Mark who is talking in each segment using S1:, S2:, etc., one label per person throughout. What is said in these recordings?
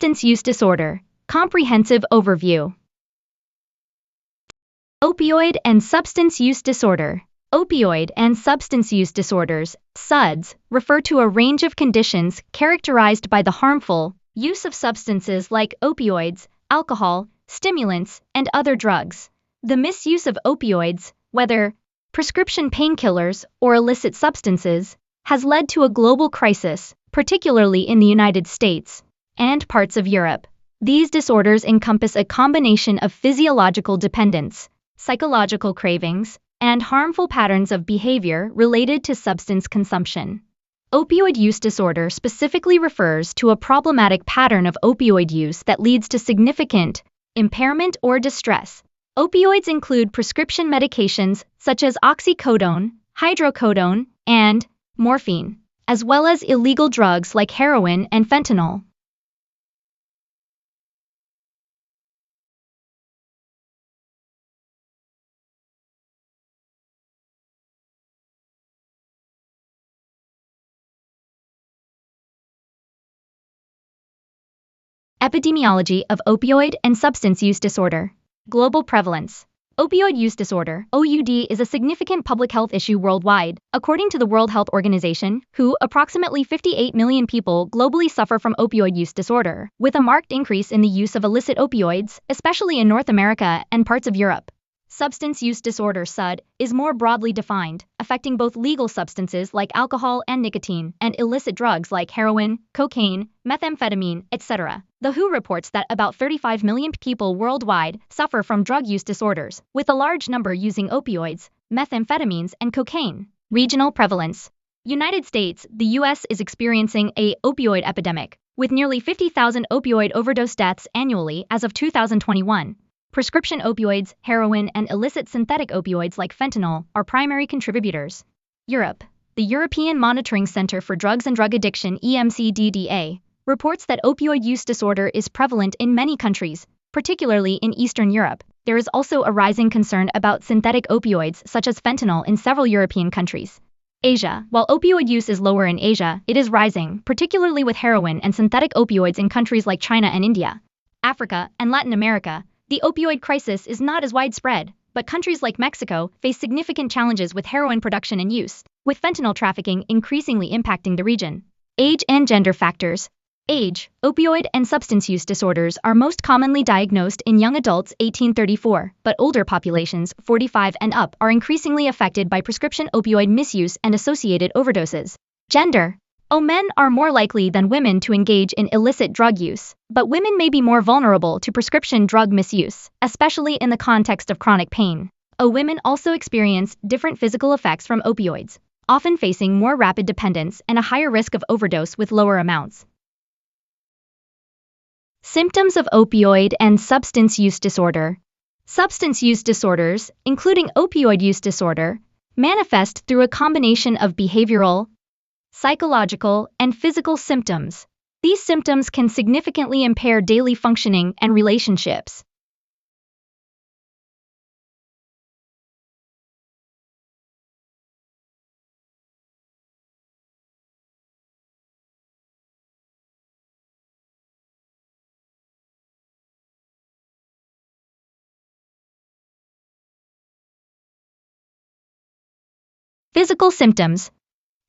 S1: Substance use disorder. Comprehensive overview. Opioid and substance use disorder. Opioid and substance use disorders, SUDs, refer to a range of conditions characterized by the harmful use of substances like opioids, alcohol, stimulants, and other drugs. The misuse of opioids, whether prescription painkillers or illicit substances, has led to a global crisis, particularly in the United States and parts of Europe. These disorders encompass a combination of physiological dependence, psychological cravings, and harmful patterns of behavior related to substance consumption. Opioid use disorder specifically refers to a problematic pattern of opioid use that leads to significant impairment or distress. Opioids include prescription medications such as oxycodone, hydrocodone, and morphine, as well as illegal drugs like heroin and fentanyl. Epidemiology of opioid and substance use disorder. Global prevalence. Opioid use disorder, OUD, is a significant public health issue worldwide. According to the World Health Organization, WHO, approximately 58 million people globally suffer from opioid use disorder, with a marked increase in the use of illicit opioids, especially in North America and parts of Europe. Substance use disorder, SUD, is more broadly defined, affecting both legal substances like alcohol and nicotine, and illicit drugs like heroin, cocaine, methamphetamine, etc. The WHO reports that about 35 million people worldwide suffer from drug use disorders, with a large number using opioids, methamphetamines, and cocaine. Regional prevalence. United States, the US is experiencing a opioid epidemic, with nearly 50,000 opioid overdose deaths annually as of 2021. Prescription opioids, heroin, and illicit synthetic opioids like fentanyl are primary contributors. Europe. The European Monitoring Center for Drugs and Drug Addiction (EMCDDA) reports that opioid use disorder is prevalent in many countries, particularly in Eastern Europe. There is also a rising concern about synthetic opioids such as fentanyl in several European countries. Asia. While opioid use is lower in Asia, it is rising, particularly with heroin and synthetic opioids in countries like China and India. Africa and Latin America. The opioid crisis is not as widespread, but countries like Mexico face significant challenges with heroin production and use, with fentanyl trafficking increasingly impacting the region. Age and gender factors. Age. Opioid and substance use disorders are most commonly diagnosed in young adults 18-34, but older populations 45 and up are increasingly affected by prescription opioid misuse and associated overdoses. Gender. Men are more likely than women to engage in illicit drug use, but women may be more vulnerable to prescription drug misuse, especially in the context of chronic pain. Women also experience different physical effects from opioids, often facing more rapid dependence and a higher risk of overdose with lower amounts. Symptoms of opioid and substance use disorder. Substance use disorders, including opioid use disorder, manifest through a combination of behavioral, psychological, and physical symptoms. These symptoms can significantly impair daily functioning and relationships. Physical symptoms.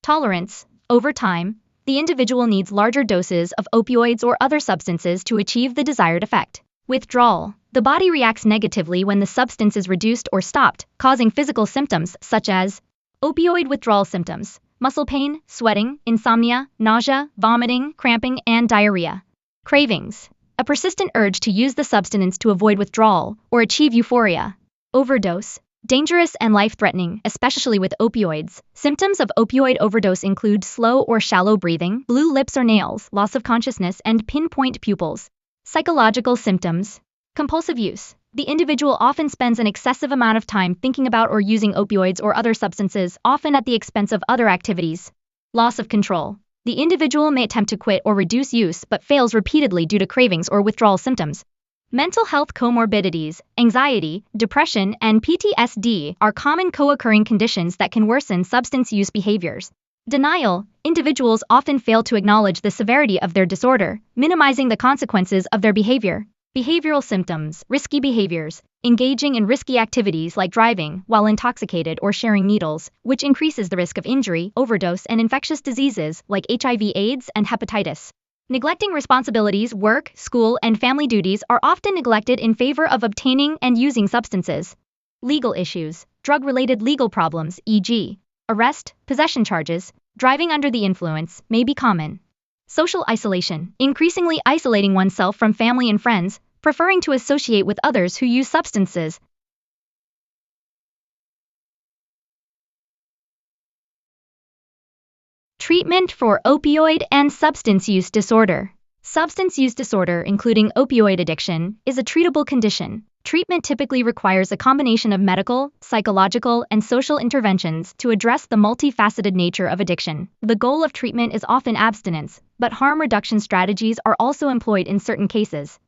S1: Tolerance. Over time, the individual needs larger doses of opioids or other substances to achieve the desired effect. Withdrawal. The body reacts negatively when the substance is reduced or stopped, causing physical symptoms such as opioid withdrawal symptoms, muscle pain, sweating, insomnia, nausea, vomiting, cramping, and diarrhea. Cravings. A persistent urge to use the substance to avoid withdrawal or achieve euphoria. Overdose. Dangerous and life-threatening, especially with opioids. Symptoms of opioid overdose include slow or shallow breathing, blue lips or nails, loss of consciousness, and pinpoint pupils. Psychological symptoms. Compulsive use. The individual often spends an excessive amount of time thinking about or using opioids or other substances, often at the expense of other activities. Loss of control. The individual may attempt to quit or reduce use but fails repeatedly due to cravings or withdrawal symptoms. Mental health comorbidities, anxiety, depression, and PTSD are common co-occurring conditions that can worsen substance use behaviors. Denial. Individuals often fail to acknowledge the severity of their disorder, minimizing the consequences of their behavior. Behavioral symptoms. Risky behaviors. Engaging in risky activities like driving while intoxicated or sharing needles, which increases the risk of injury, overdose, and infectious diseases like HIV/AIDS and hepatitis. Neglecting responsibilities. Work, school, and family duties are often neglected in favor of obtaining and using substances. Legal issues. Drug-related legal problems, e.g., arrest, possession charges, driving under the influence, may be common. Social isolation. Increasingly isolating oneself from family and friends, preferring to associate with others who use substances. Treatment for opioid and substance use disorder. Substance use disorder, including opioid addiction, is a treatable condition. Treatment typically requires a combination of medical, psychological, and social interventions to address the multifaceted nature of addiction. The goal of treatment is often abstinence, but harm reduction strategies are also employed in certain cases.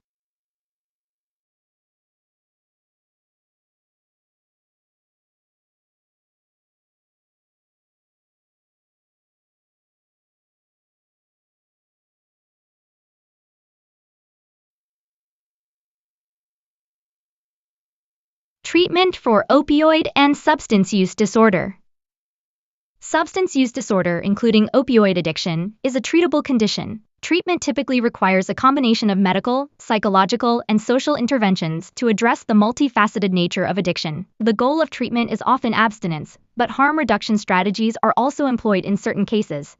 S1: Treatment for opioid and substance use disorder. Substance use disorder, including opioid addiction, is a treatable condition. Treatment typically requires a combination of medical, psychological, and social interventions to address the multifaceted nature of addiction. The goal of treatment is often abstinence, but harm reduction strategies are also employed in certain cases.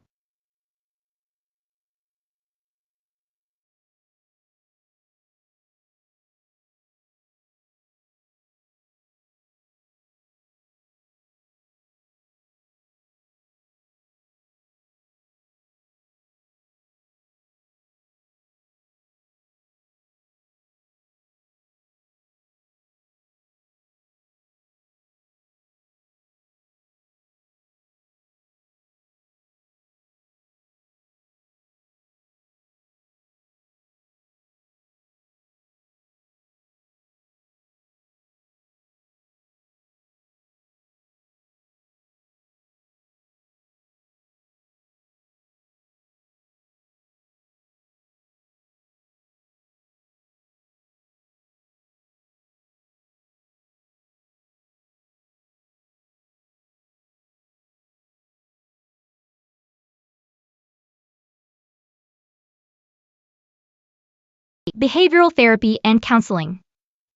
S1: Behavioral therapy and counseling.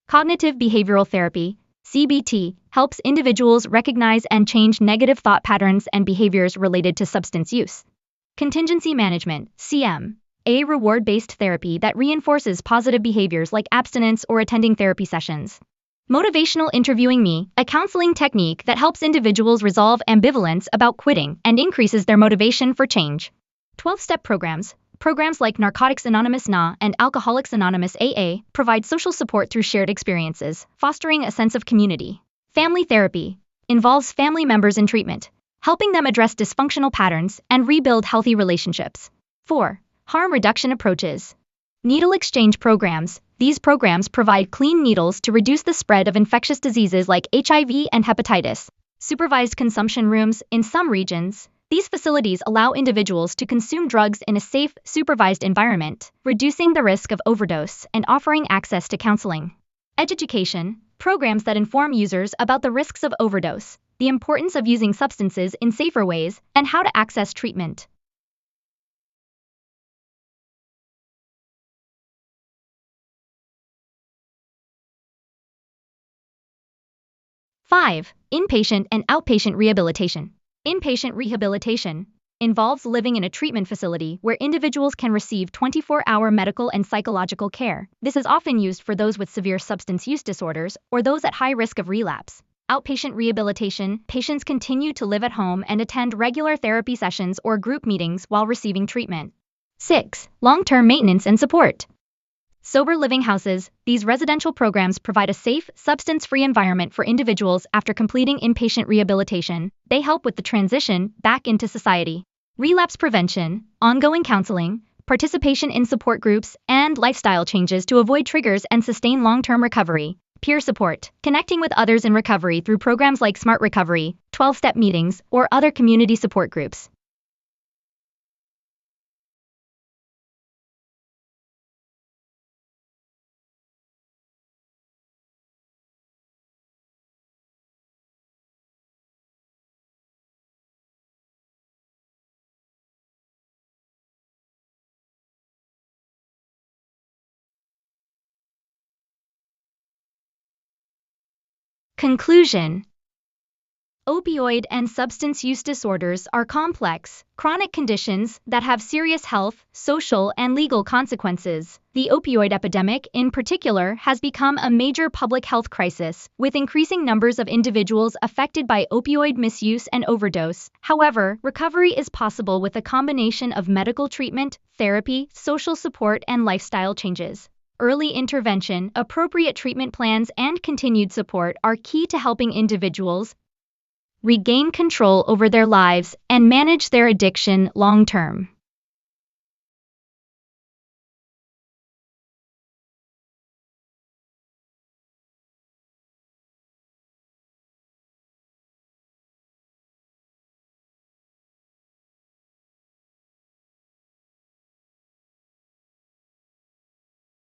S1: Cognitive behavioral therapy, CBT, helps individuals recognize and change negative thought patterns and behaviors related to substance use. Contingency management, CM, a reward-based therapy that reinforces positive behaviors like abstinence or attending therapy sessions. Motivational interviewing me, a counseling technique that helps individuals resolve ambivalence about quitting and increases their motivation for change. 12-step programs. Programs like Narcotics Anonymous NA and Alcoholics Anonymous AA provide social support through shared experiences, fostering a sense of community. Family therapy involves family members in treatment, helping them address dysfunctional patterns and rebuild healthy relationships. 4. Harm reduction approaches. Needle exchange programs. These programs provide clean needles to reduce the spread of infectious diseases like HIV and hepatitis. Supervised consumption rooms. In some regions, these facilities allow individuals to consume drugs in a safe, supervised environment, reducing the risk of overdose and offering access to counseling. Education. Programs that inform users about the risks of overdose, the importance of using substances in safer ways, and how to access treatment. Five. Inpatient and outpatient rehabilitation. Inpatient rehabilitation involves living in a treatment facility where individuals can receive 24-hour medical and psychological care. This is often used for those with severe substance use disorders or those at high risk of relapse. Outpatient rehabilitation, patients continue to live at home and attend regular therapy sessions or group meetings while receiving treatment. 6. Long-term maintenance and support. Sober living houses. These residential programs provide a safe, substance-free environment for individuals after completing inpatient rehabilitation. They help with the transition back into society. Relapse prevention, ongoing counseling, participation in support groups, and lifestyle changes to avoid triggers and sustain long-term recovery. Peer support, connecting with others in recovery through programs like Smart Recovery, 12-step meetings, or other community support groups. Conclusion: opioid and substance use disorders are complex, chronic conditions that have serious health, social, and legal consequences. The opioid epidemic, in particular, has become a major public health crisis, with increasing numbers of individuals affected by opioid misuse and overdose. However, recovery is possible with a combination of medical treatment, therapy, social support, and lifestyle changes. Early intervention, appropriate treatment plans, and continued support are key to helping individuals regain control over their lives and manage their addiction long-term.